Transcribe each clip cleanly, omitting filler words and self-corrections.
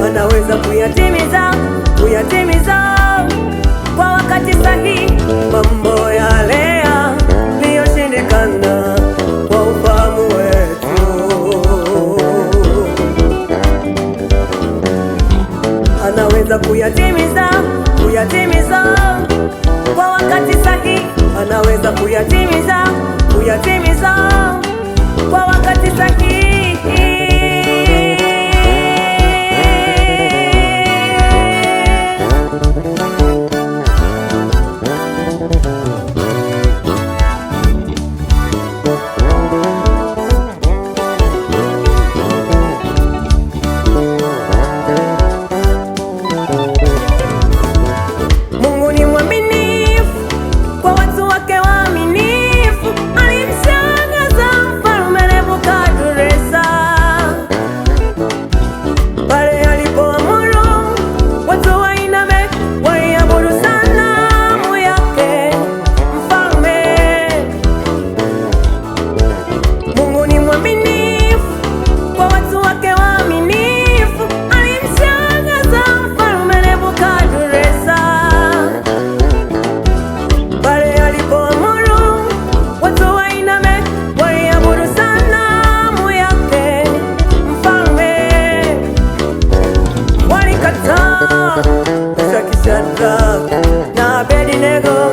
anaweza kuyatimiza kwa wakati sahihi mambo yale yaliyoshindikana kwa ufahamu wetu. Anaweza kuyatimiza kwa wakati sahihi, anaweza kuyatimiza kwa wakati sahihi. Mungu ni mwaminifu kwa watu wake waaminifu. Alimshangaza Mfalme Nebukadneza pale alipoamuru watu wainame waiabudu sanamu yake mfalme. Mungu ni mwaminifu kwa watu wake waaminifu. Alimshangaza Mfalme Nebukadneza pale alipoamuru watu wainame waiabudu sanamu yake mfalme. Walikataa. Shadraka na Abednego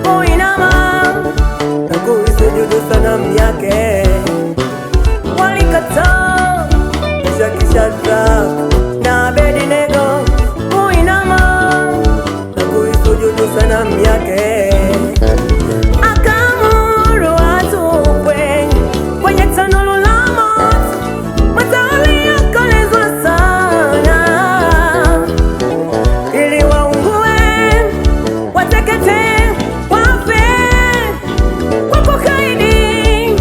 kuinama na kuisujudu sanamu yake. Walikataa. Shadraka na Abednego kuinama na kuisujudu sanamu yake. Akaamuru watupwe kwenye tanuru la moto, moto uliokolezwa sana, ili waungue, wateketee, wafe kwa kukaidi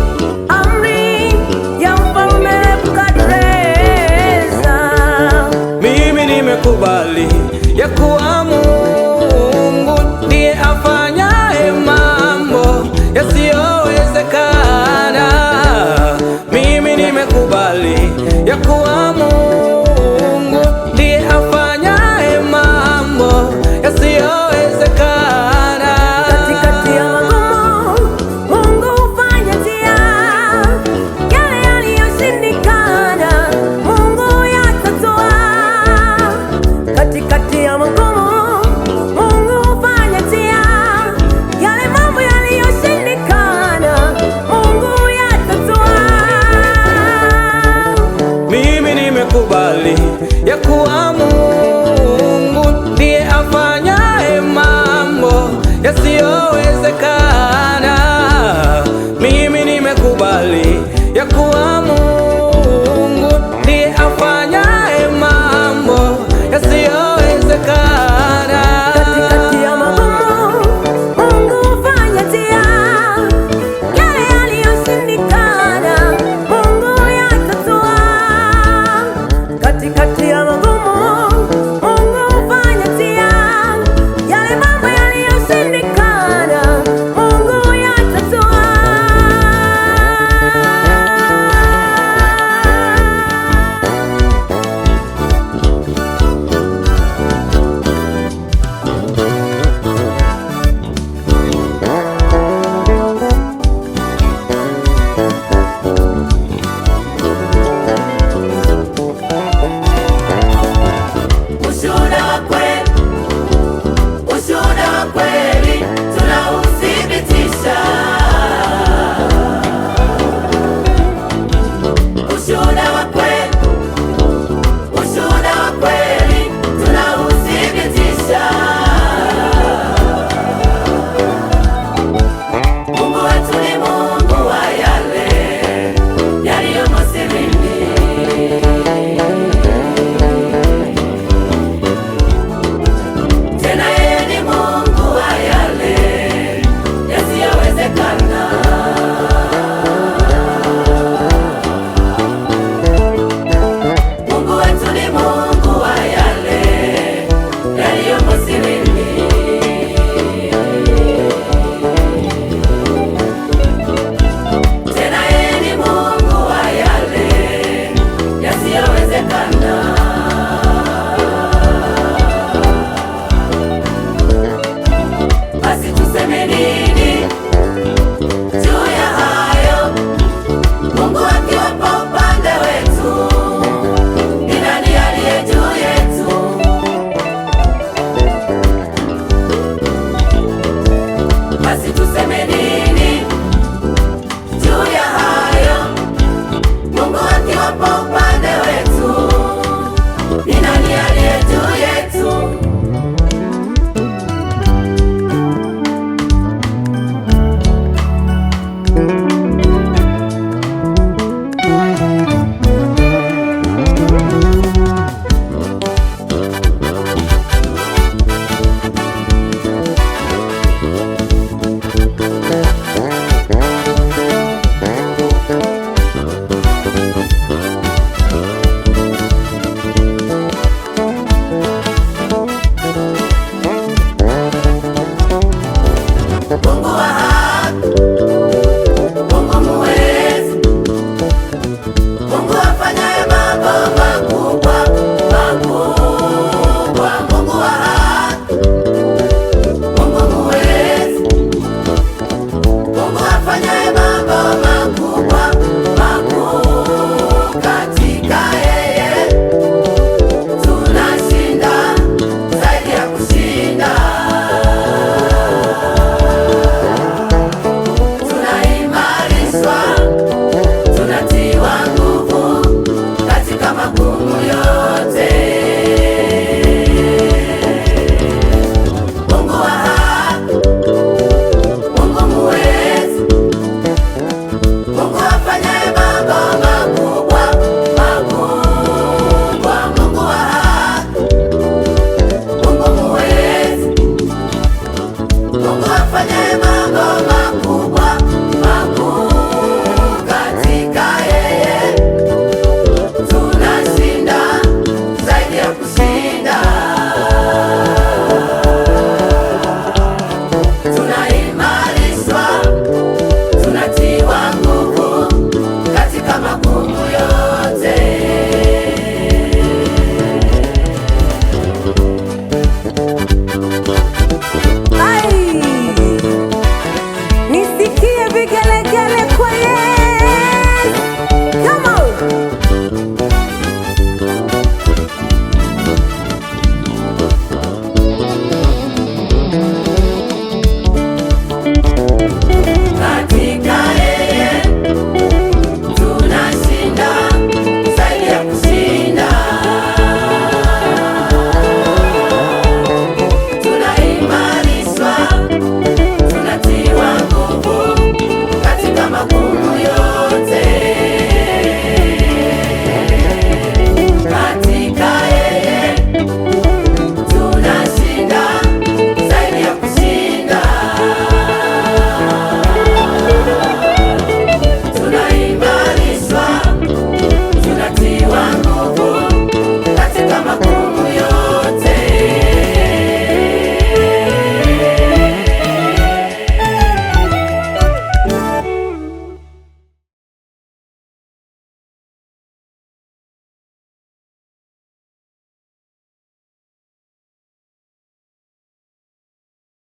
amri ya Mfalme Nebukadneza. Mimi nimekubali ya kuwa Mungu ndiye afanyaye mambo yasiyowezekana. Mimi nimekubali ya kuwa Mungu ndiye afanyaye mambo yasiyowezekana. Katikati ya magumu, Mungu hufanya njia. Yale yaliyoshindikana, Mungu yatatua. Katikati ya magumu, Mungu hufanya njia. Yale mambo yaliyoshindikana, Mungu yatatua. Mimi nimekubali ya kuwa Mungu ndiye afanyaye mambo yasiyowezekana.